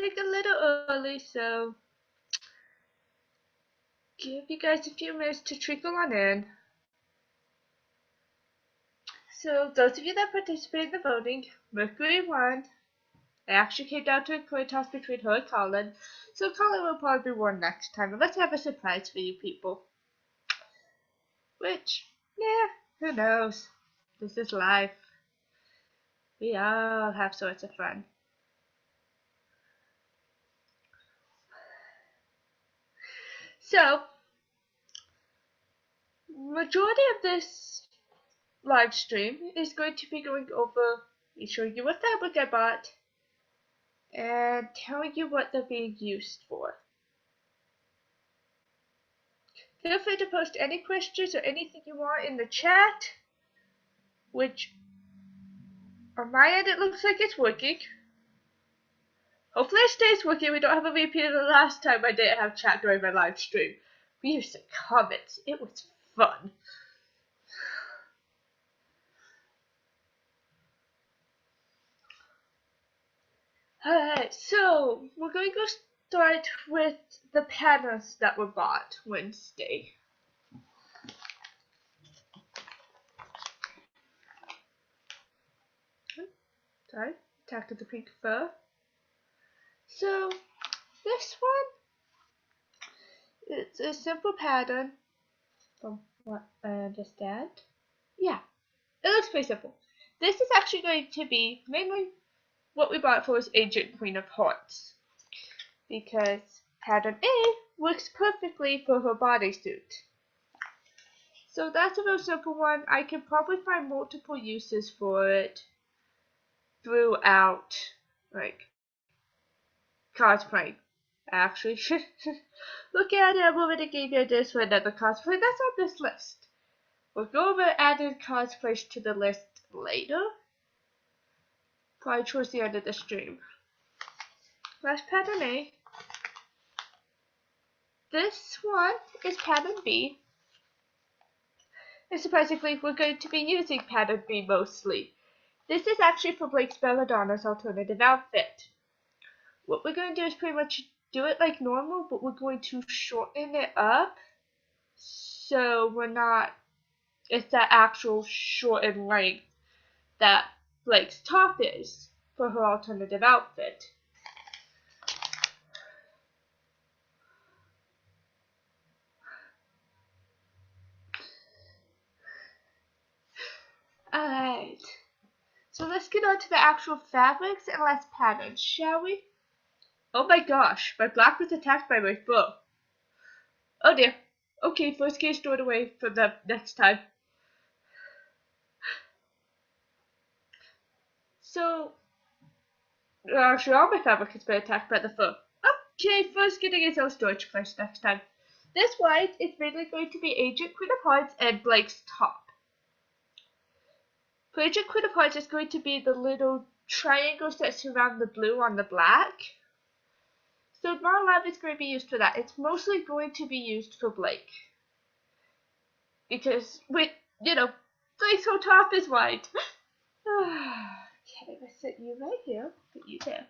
think a little early, so give you guys a few minutes to trickle on in. So those of you that participate in the voting, Mercury won. I actually came down to a coin toss between her and Colin, so Colin will probably win next time. And let's have a surprise for you people. Which, yeah, who knows? This is life. We all have sorts of fun. So, majority of this live stream is going to be going over showing you what fabric I bought and telling you what they're being used for. Feel free to post any questions or anything you want in the chat, which on my end it looks like it's working. Hopefully it stays working. We don't have a repeat of the last time I didn't have chat during my live stream. We used some comments. It was fun. Alright, so we're going to start with the patterns that were bought Wednesday. Sorry, attack of the pink fur. So this one, it's a simple pattern from what I understand. Yeah, it looks pretty simple. This is actually going to be mainly what we bought for was Agent Queen of Hearts, because pattern A works perfectly for her bodysuit. So that's a real simple one. I can probably find multiple uses for it throughout, like, cosplay. Actually, look at it. I've already gave you this for another cosplay. That's on this list. We'll go over adding cosplays to the list later. Probably towards the end of the stream. That's pattern A. This one is pattern B. And surprisingly, we're going to be using pattern B mostly. This is actually for Blake's Belladonna's alternative outfit. What we're going to do is pretty much do it like normal, but we're going to shorten it up. So we're not, it's that actual shortened length that Blake's top is for her alternative outfit. Alright, so let's get on to the actual fabrics and less patterns, shall we? Oh my gosh, my black was attacked by my foe. Oh dear. Okay, first case stored away for the next time. So, actually all my fabric has been attacked by the foe. Okay, first getting its own storage place next time. This white is mainly going to be Agent Queen of Hearts and Blake's top. For Agent Queen of Hearts, it's going to be the little triangles that surround the blue on the black. So not a lot of it's going to be used for that. It's mostly going to be used for Blake. Because, Blake's whole top is white. Okay, I'm going to sit you right here. Put you there.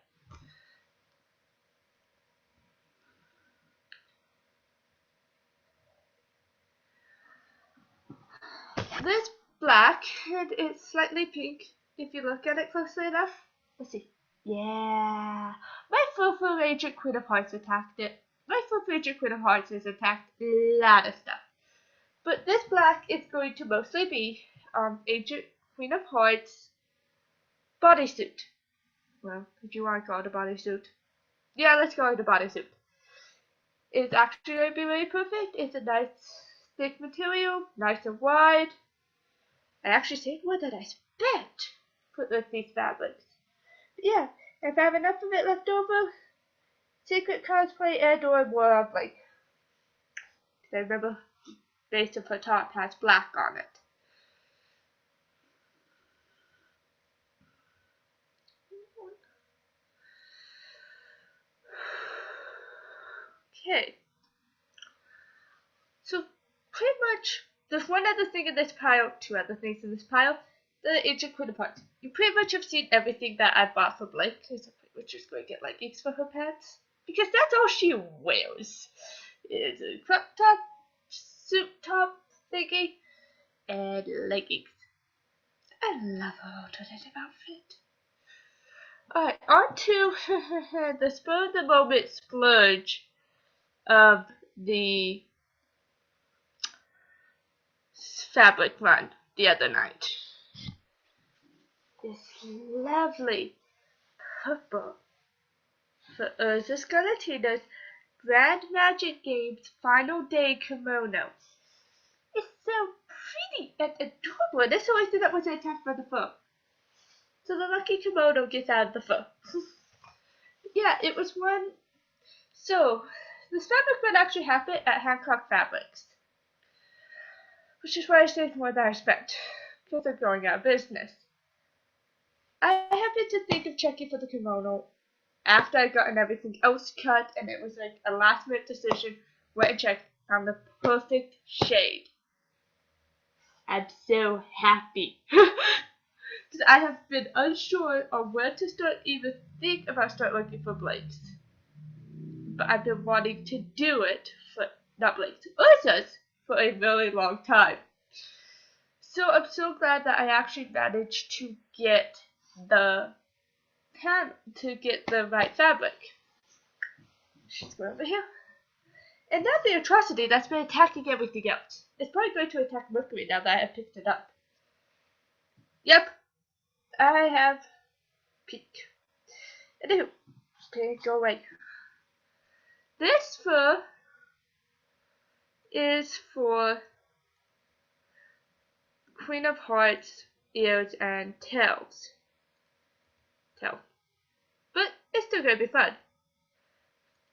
This black, and it's slightly pink if you look at it closely enough. Let's see. Yeah. My Furfur Agent Queen of Hearts attacked it. My Furfur Agent Queen of Hearts has attacked a lot of stuff. But this black is going to mostly be Agent Queen of Hearts bodysuit. Well, if you want to call it a bodysuit. Yeah, let's call it a bodysuit. It's actually going to be really perfect. It's a nice thick material, nice and wide. I actually saved more than I spent with these fabrics. But yeah, if I have enough of it left over, secret cosplay and or more of like, I remember base of her top has black on it. Okay. So pretty much there's one other thing in this pile, two other things in this pile. The Agent Queen of Hearts. You pretty much have seen everything that I bought for Blake. Please don't put which is going to get leggings for her pants. Because that's all she wears. Is a crop top, suit top thingy, and leggings. I love her alternative outfit. Alright, on to the spur of the moment splurge of the fabric run the other night. This lovely purple for Urza Scarlatina's Grand Magic Games Final Day kimono. It's so pretty and adorable. And this always did that was attacked by the fur. So the lucky kimono gets out of the fur. Yeah, it was one. So, this fabric run actually happened at Hancock Fabrics, which is why I saved more than I spent, because they're going out of business. I happened to think of checking for the kimono after I gotten everything else cut, and it was like a last minute decision. Went and checked on the perfect shade. I'm so happy. Because I have been unsure on where to start even think about start looking for blanks. But I've been wanting to do it for, not blanks, Urza's for a very long time. So I'm so glad that I actually managed to get the right fabric. She's going over here. And now the atrocity that's been attacking everything else. It's probably going to attack Mercury now that I have picked it up. Yep, I have peak. Anywho, okay, go away. This fur is for Queen of Hearts, ears, and tails. But it's still gonna be fun.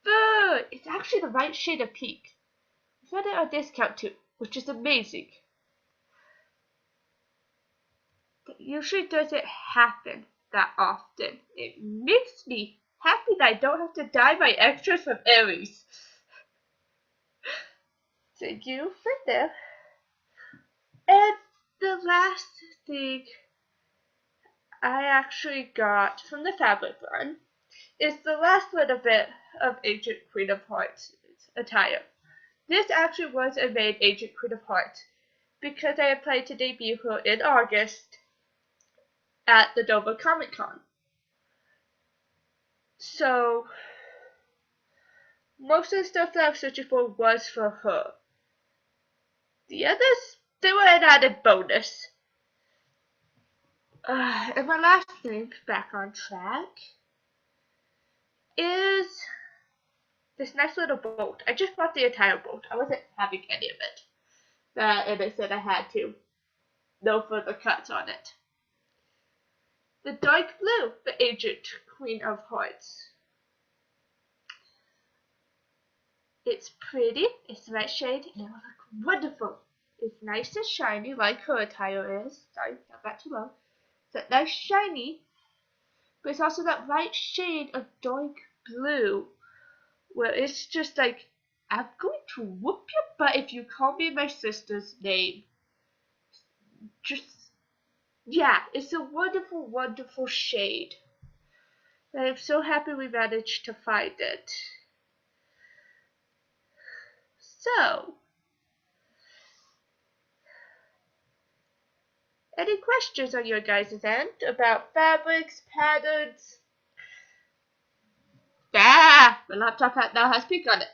Fur! It's actually the right shade of pink. I found it on discount too, which is amazing. That usually doesn't happen that often. It makes me happy that I don't have to dye my extras from Aries. Thank you for that. And the last thing I actually got from the fabric run is the last little bit of Ancient Queen of Hearts attire. This actually was a made Ancient Queen of Hearts because I had planned to debut her in August at the Dover Comic Con. So most of the stuff that I was searching for was for her. The others, they were an added bonus. And my last thing, back on track, is this nice little boat. I just bought the entire boat. I wasn't having any of it. And I said I had to. No further cuts on it. The dark blue, the Ancient Queen of Hearts. It's pretty, it's the right shade, and it will look wonderful. It's nice and shiny like her attire is. Sorry, got that too low. It's that nice shiny, but it's also that right shade of dark blue where it's just like, I'm going to whoop your butt if you call me my sister's name. Just, yeah, it's a wonderful, wonderful shade. And I'm so happy we managed to find it. So, any questions on your guys' end about fabrics, patterns? Ah, my laptop now has pink on it.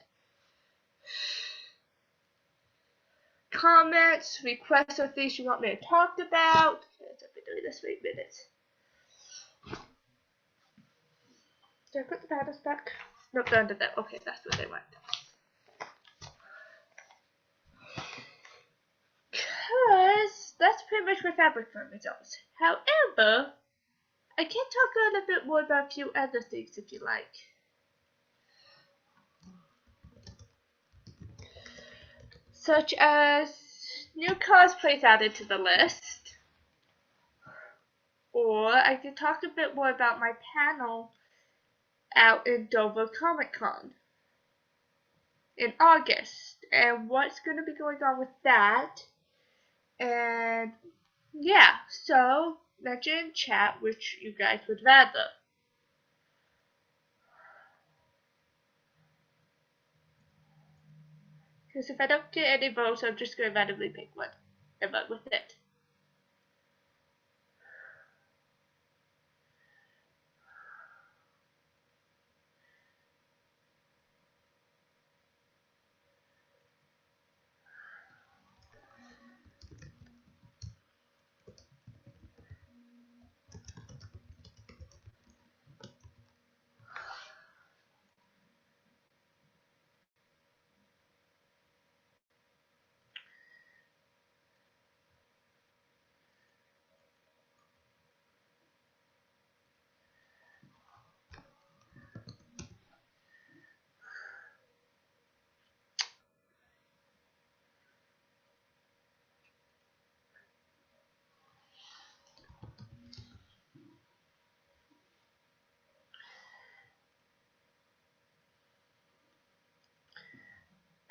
Comments, requests, or things you want me to talk about. I've been doing this for 8 minutes. Did I put the patterns back? Nope, they're under that. Okay, that's where they went. Because that's pretty much my fabric firm results. However, I can talk a little bit more about a few other things if you like. Such as new cosplays added to the list. Or I can talk a bit more about my panel out in Dover Comic Con in August and what's going to be going on with that. And yeah, so mention in chat which you guys would rather. Because if I don't get any votes, I'm just going to randomly pick one and run with it.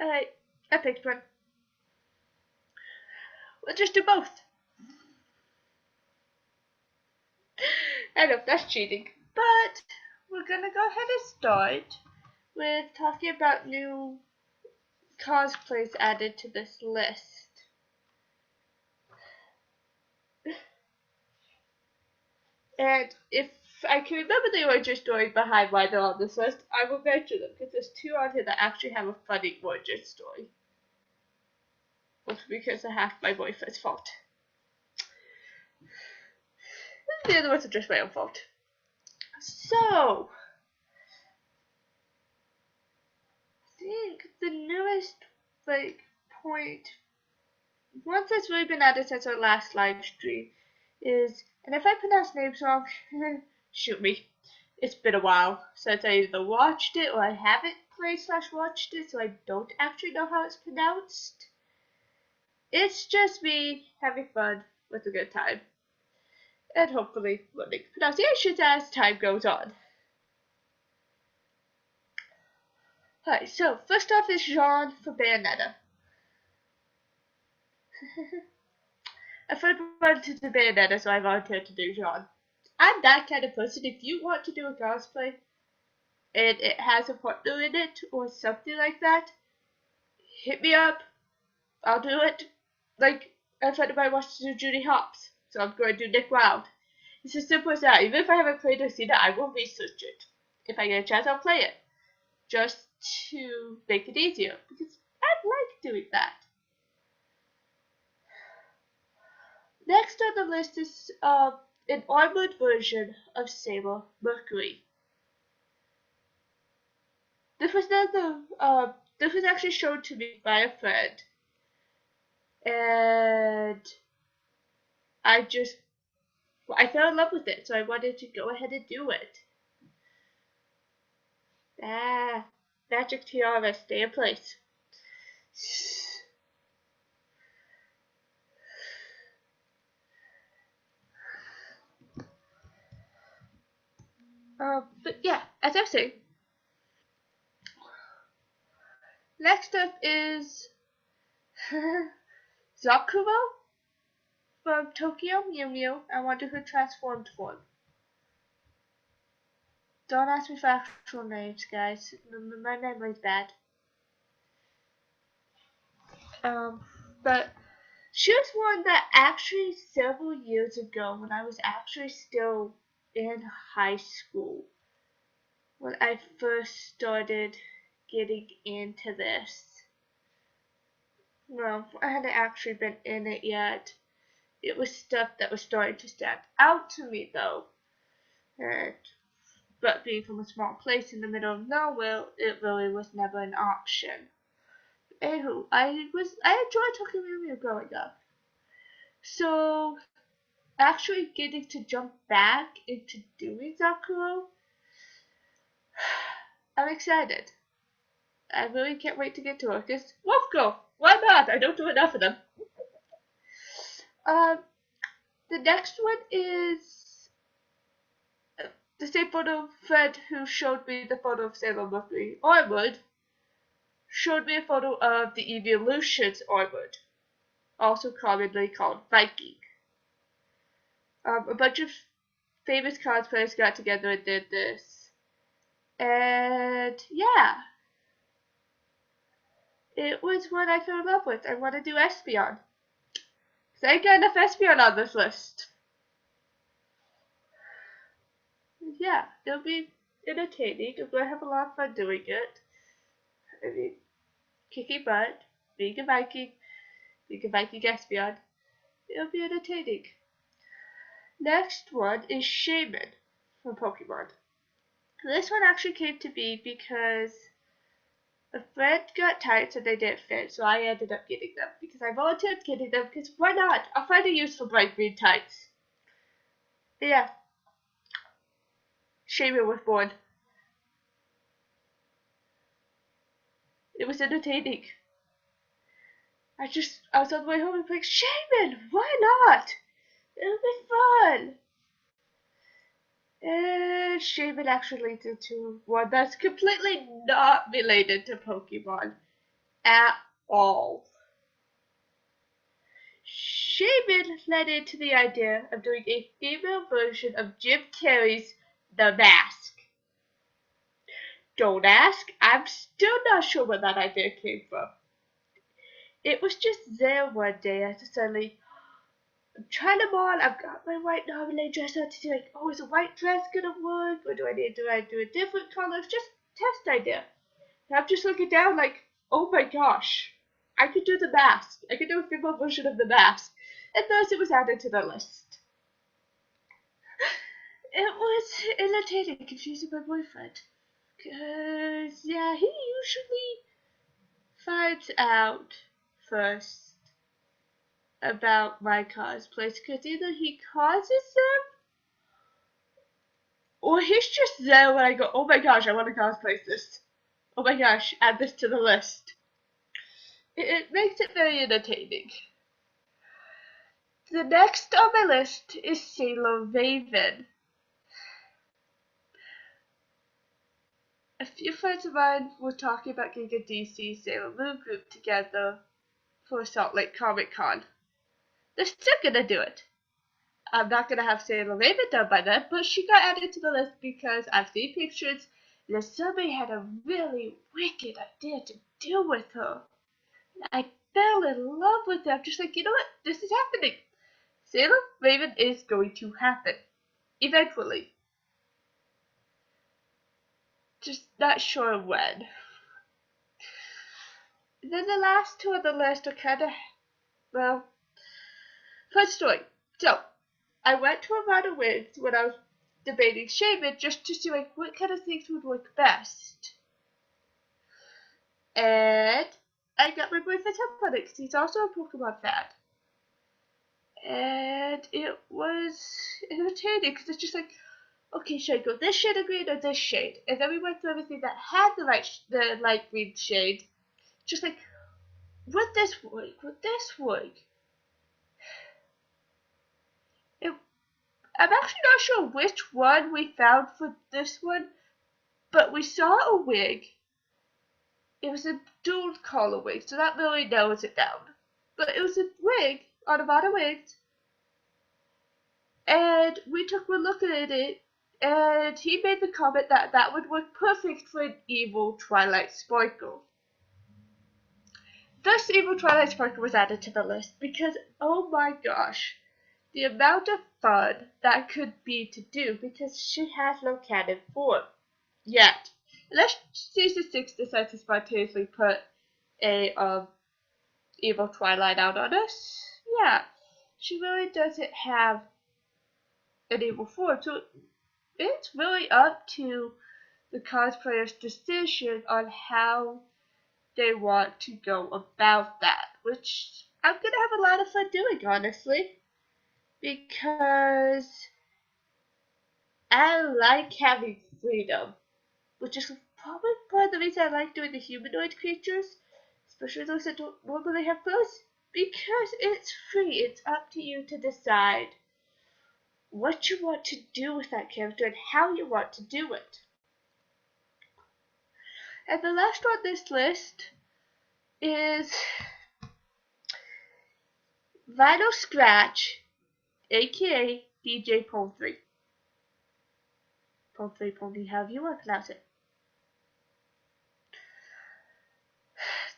Alright, I picked one. We'll just do both. I know, that's cheating. But we're gonna go ahead and start with talking about new cosplays added to this list. And if I can remember the origin story behind why they're on this list, I will mention them because there's two on here that actually have a funny origin story. Mostly because I hacked my boyfriend's fault. The other ones are just my own fault. So, I think the newest point, one that's really been added since our last live stream is, and if I pronounce names wrong, shoot me. It's been a while since I either watched it or I haven't played/watched it, so I don't actually know how it's pronounced. It's just me having fun with a good time. And hopefully learning pronunciations as time goes on. Alright, so first off is Jean for Bayonetta. I thought about to do Bayonetta, so I volunteered to do Jean. I'm that kind of person. If you want to do a cosplay and it has a partner in it or something like that, hit me up. I'll do it. Like, a friend of mine wants to do Judy Hopps, so I'm going to do Nick Wilde. It's as simple as that. Even if I haven't played or seen it, I will research it. If I get a chance, I'll play it. Just to make it easier, because I like doing that. Next on the list is an armored version of Sailor Mercury. This was this was actually shown to me by a friend, and I fell in love with it, so I wanted to go ahead and do it. Ah, magic tiara, stay in place. But yeah, as I was saying, next up is Zakuro from Tokyo Mew Mew. I wonder who transformed form. Don't ask me for actual names, guys. My memory's bad. But she was one that actually several years ago, when I was actually still in high school, when I first started getting into this. No, I hadn't actually been in it yet. It was stuff that was starting to stand out to me though. But being from a small place in the middle of nowhere, it really was never an option. Anywho, I enjoyed Tokyo Mew Mew growing up. So actually getting to jump back into doing Zakuro, I'm excited. I really can't wait to get to it. Because Wolf Girl, why not? I don't do enough of them. The next one is the same photo friend who showed me the photo of Sailor Mercury Armored showed me a photo of the Evolutions Armored, also commonly called Viking. A bunch of famous cosplayers got together and did this. And yeah. It was what I fell in love with. I want to do Espeon. So I got enough Espeon on this list. Yeah, it'll be entertaining. I'm going to have a lot of fun doing it. I mean, kicking butt, being a Viking Espeon. It'll be entertaining. Next one is Shaman from Pokemon. This one actually came to be because a friend got tights and they didn't fit, so I ended up getting them because I volunteered getting them because why not? I'll find a use for bright green tights. Yeah, Shaman was born. It was entertaining. I was on the way home and like, Shaman, why not? It'll be fun. And Shaman actually leads into one that's completely not related to Pokemon at all. Shaman led into the idea of doing a female version of Jim Carrey's The Mask. Don't ask, I'm still not sure where that idea came from. It was just there one day. I just suddenly, I'm trying them on. I've got my white novelty dress on to do like, oh, is a white dress gonna work? Or do I do a different color? It's just a test idea. And I'm just looking down like, oh my gosh, I could do the mask. I could do a female version of the mask. And thus it was added to the list. It was entertaining, confusing my boyfriend. Cause, yeah, he usually finds out first about my cosplays. Cause either he causes them, or he's just there when I go, oh my gosh, I want to cosplay this. Oh my gosh, add this to the list. It makes it very entertaining. The next on my list is Sailor Raven. A few friends of mine were talking about getting a DC Sailor Moon group together for Salt Lake Comic Con. They're still gonna do it. I'm not gonna have Sailor Raven done by then, but she got added to the list because I've seen pictures and somebody had a really wicked idea to do with her. I fell in love with her. I'm just like, you know what? This is happening. Sailor Raven is going to happen. Eventually. Just not sure when. Then the last two on the list are kind of, well, fun story. So, I went to a round of wigs when I was debating Shaman just to see like what kind of things would work best. And I got my boyfriend's help on it because he's also a Pokemon fan. And it was entertaining because it's just like, okay, should I go this shade of green or this shade? And then we went through everything that had the light green shade. Just like, would this work? Would this work? I'm actually not sure which one we found for this one, but we saw a wig. It was a dual color wig, so that really narrows it down. But it was a wig on a lot of wigs, and we took a look at it, and he made the comment that that would work perfect for an evil Twilight Sparkle. Thus, evil Twilight Sparkle was added to the list because, oh my gosh, the amount of fun that could be to do because she has no canon form yet. Unless season 6 decides to spontaneously put a evil Twilight out on us. Yeah, she really doesn't have an evil form, so it's really up to the cosplayer's decision on how they want to go about that, which I'm gonna have a lot of fun doing, honestly, because I like having freedom, which is probably part of the reason I like doing the humanoid creatures, especially those that don't normally have clothes, because it's free. It's up to you to decide what you want to do with that character and how you want to do it. And the last on this list is Vinyl Scratch, aka DJ Pole 3. Pole 3 Pony, however you want to pronounce it.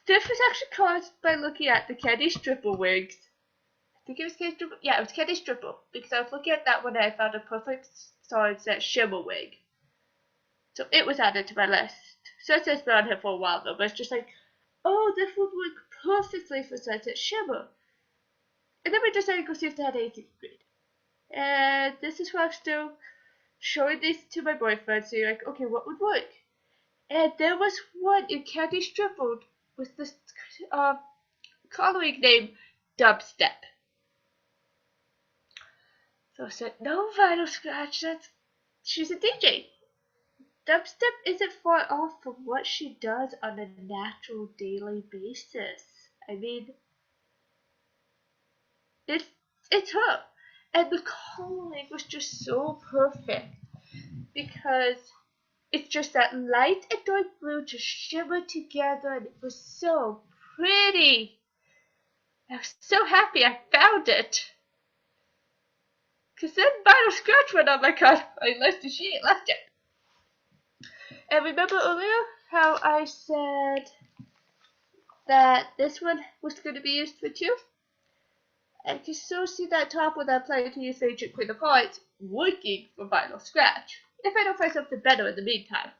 This was actually caused by looking at the Candy Stripper wigs. I think it was Candy Stripper. Yeah, it was Candy Stripper because I was looking at that one and I found a perfect size that shimmer wig. So it was added to my list. So it's been on here for a while though, but it's just like, oh, this would work perfectly for Sunset Shimmer. And then we decided to go see if they had anything great. And this is why I'm still showing these to my boyfriend, so you're like, okay, what would work? And there was one in Candy Stripper with this coloring name Dubstep. So I said, no vinyl scratch, she's a DJ. Dubstep isn't far off from what she does on a natural daily basis. I mean, it's her. And the coloring was just so perfect because it's just that light and dark blue just shimmered together and it was so pretty. I was so happy I found it. Because then Vinyl Scratch went on my list and she ain't left it. And remember earlier how I said that this one was going to be used for two? And you can still see that top when I'm planning to use Ancient Queen of Hearts working for Vinyl Scratch. If I don't find something better in the meantime.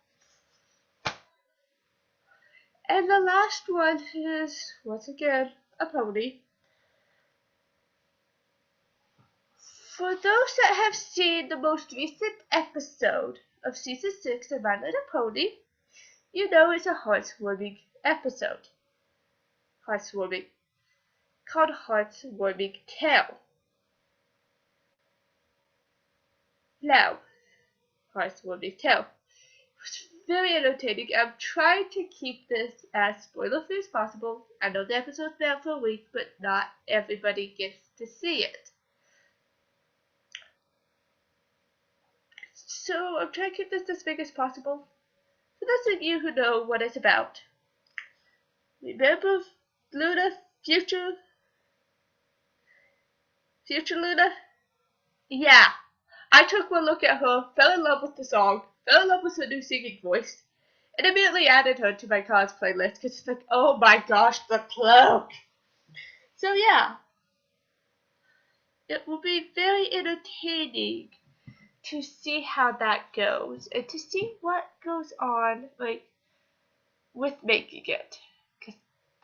And the last one is, once again, a pony. For those that have seen the most recent episode of Season 6 of My Little Pony, you know it's a heartwarming episode. Heartwarming. Called Heartwarming Tale. Now, Heartwarming Tale. It's very entertaining. I'm trying to keep this as spoiler-free as possible. I know the episode's been out for a week, but not everybody gets to see it. So I'm trying to keep this as big as possible. For those of you who know what it's about, remember Luna, future Luna? Yeah. I took one look at her, fell in love with the song, fell in love with her new singing voice, and immediately added her to my cosplay list because it's like, oh my gosh, the cloak. So yeah, it will be very entertaining to see how that goes and to see what goes on like with making it. Because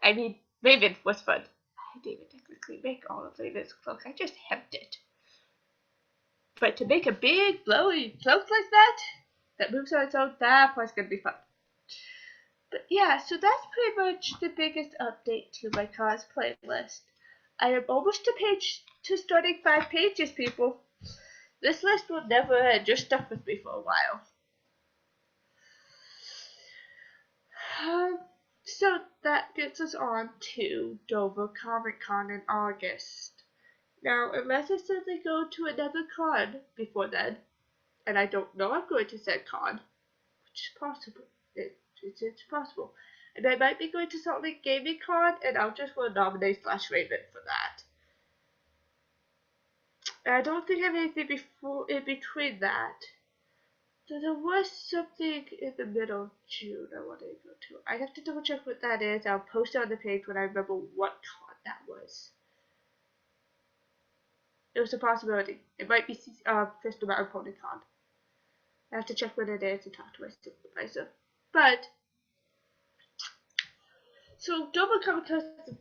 I mean, Raven was fun. I didn't technically make all of Raven's cloak. I just hemmed it. But to make a big blowy cloak like that moves on its own, that part's gonna be fun. But yeah, so that's pretty much the biggest update to my cosplay list. I am almost to starting 5 pages, people. This list will never end. You're stuck with me for a while. So that gets us on to Dover Comic Con in August. Now, unless I suddenly go to another con before then, and I don't know I'm going to said con, which is possible. It's possible. And I might be going to Salt Lake Gaming Con, and I'll just go nominate /Raven for that. And I don't think I have anything in between that. So there was something in the middle of June I wanted to go to. I have to double check what that is. I'll post it on the page when I remember what con that was. It was a possibility. It might be Crystal Mountain Pony Con. I have to check what it is and talk to my supervisor. But so Dover Comic Con is the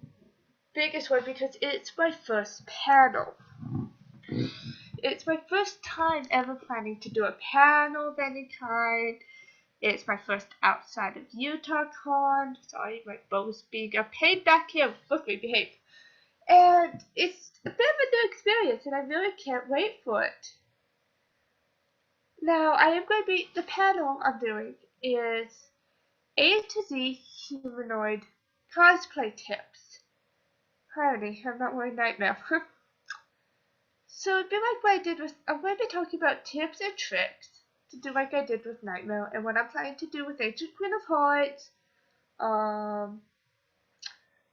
biggest one because it's my first panel. It's my first time ever planning to do a panel of any kind. It's my first outside of Utah con. Sorry, my bow's being a pain back here. Look, me behave. And it's a bit of a new experience, and I really can't wait for it. Now, I am going to be, the panel I'm doing is A to Z humanoid cosplay tips. Howdy, I'm not wearing nightmare. So it'd be like what I did with, I'm going to be talking about tips and tricks to do like I did with Nightmare and what I'm planning to do with Ancient Queen of Hearts,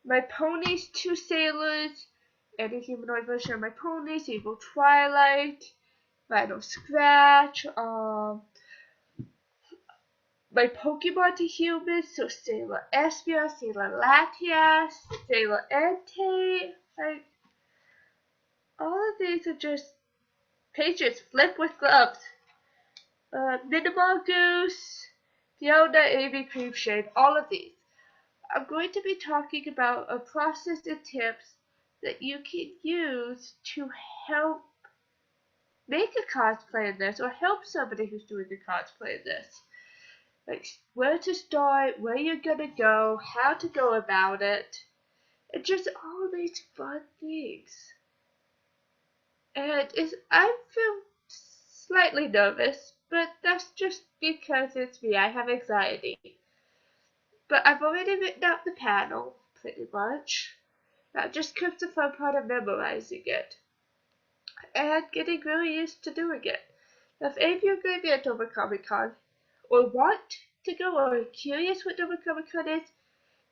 my ponies, 2 sailors, and a humanoid version of my ponies, Evil Twilight, Vital Scratch, my Pokemon to humans, so Sailor Espeon, Sailor Latias, Sailor Entei, like, all of these are just pages flipped with gloves. Minimal Goose, Fiona, Amy, Cream Shade, all of these. I'm going to be talking about a process and tips that you can use to help make a cosplay of this or help somebody who's doing a cosplay of this. Like where to start, where you're gonna go, how to go about it, and just all these fun things. And I feel slightly nervous, but that's just because it's me. I have anxiety. But I've already written out the panel, pretty much. That just comes the fun part of memorizing it. And getting really used to doing it. Now, if any of you are going to be at Dover Comic Con, or want to go, or are curious what Dover Comic Con is,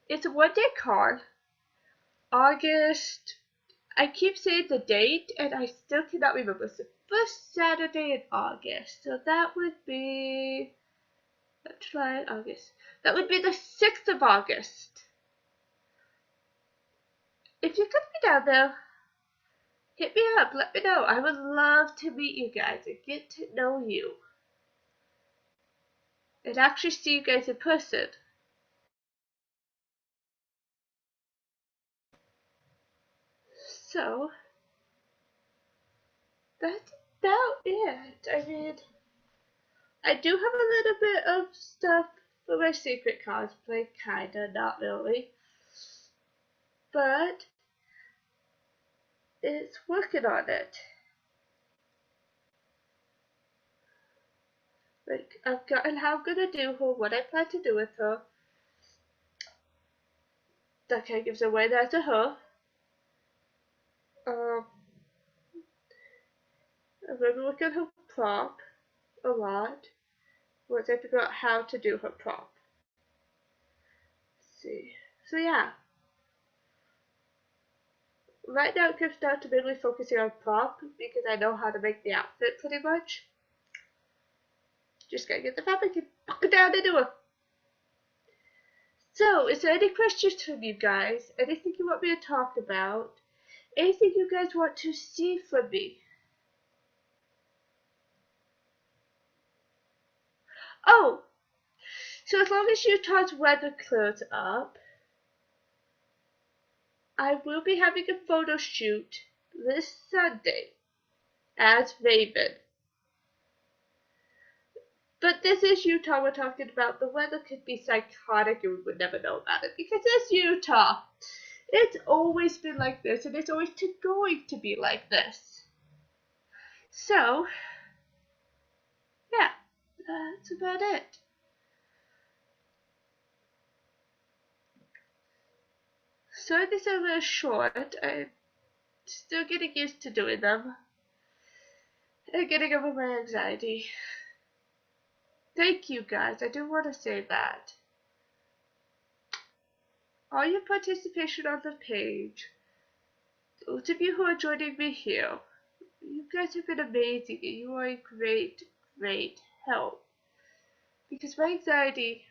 it's a one-day con. August, I keep saying the date, and I still cannot remember. It's the first Saturday in August. So that would be July, August. That would be the 6th of August. If you're going to be down there, hit me up, let me know. I would love to meet you guys and get to know you. And actually see you guys in person. So, that's about it. I mean, I do have a little bit of stuff for my secret cosplay, kinda, not really. But, it's working on it. Like, I've gotten how I'm gonna do her, what I plan to do with her. That kind of gives away that to her. I'm gonna look at her prop a lot. Once I figure out how to do her prop. Let's see. So yeah. Right now it comes down to mainly focusing on prop because I know how to make the outfit pretty much. Just gotta get the fabric and put it down into it. So, is there any questions from you guys? Anything you want me to talk about? Anything you guys want to see from me? Oh! So as long as Utah's weather clears up, I will be having a photo shoot this Sunday as Raven. But this is Utah we're talking about. The weather could be psychotic and we would never know about it because it's Utah. It's always been like this and it's always going to be like this. So, yeah, that's about it. So these are a little short. I'm still getting used to doing them. And getting over my anxiety. Thank you guys, I do want to say that. All your participation on the page, those of you who are joining me here, you guys have been amazing and you are a great, great help. Because my anxiety,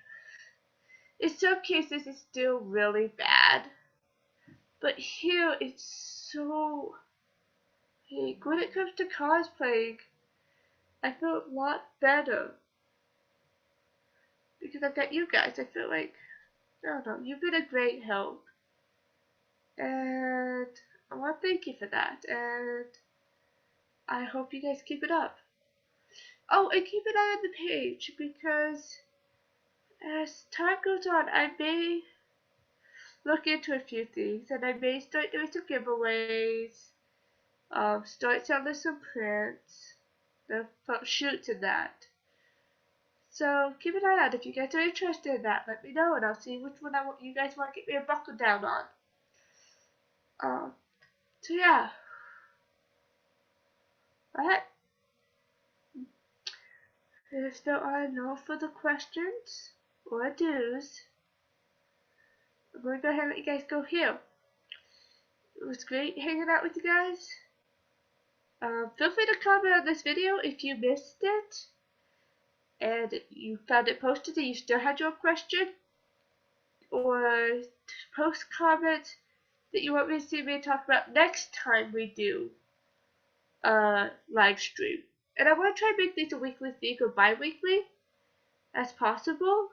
in some cases, is still really bad. But here, it's so, like, when it comes to cosplaying, I feel a lot better. Because I've got you guys, I feel like, I don't know, you've been a great help. And I want to thank you for that. And I hope you guys keep it up. Oh, and keep an eye on the page because as time goes on, I may look into a few things and I may start doing some giveaways, start selling some prints, the shoots and that. So keep an eye out. If you guys are interested in that, let me know and I'll see which one you guys want to get me a buckle down on. So yeah. Alright. If there are no further questions or do's, I'm going to go ahead and let you guys go here. It was great hanging out with you guys. Feel free to comment on this video if you missed it. and you found it posted and you still had your question, or post comments that you want me to see me talk about next time we do a live stream. And I want to try and make these a weekly thing or bi-weekly as possible.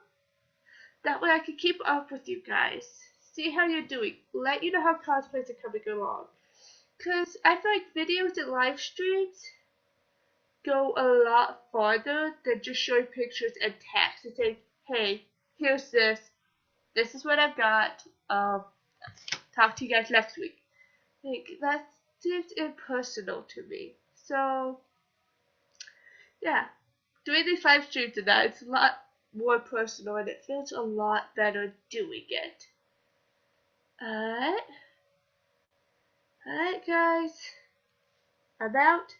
That way I can keep up with you guys. See how you're doing. Let you know how cosplays are coming along. Because I feel like videos and live streams go a lot farther than just showing pictures and text and saying, hey, here's this. This is what I've got. Talk to you guys next week. Like, that seems impersonal to me. So, yeah. Doing these live streams and that, it's a lot more personal and it feels a lot better doing it. Alright? Alright, guys. I'm out.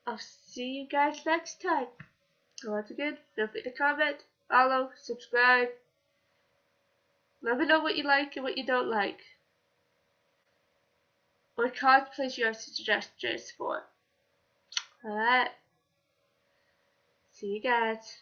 I'll see you guys next time. Once again, feel free to comment, follow, subscribe. Let me know what you like and what you don't like. What cosplays you have suggestions for. Alright. See you guys.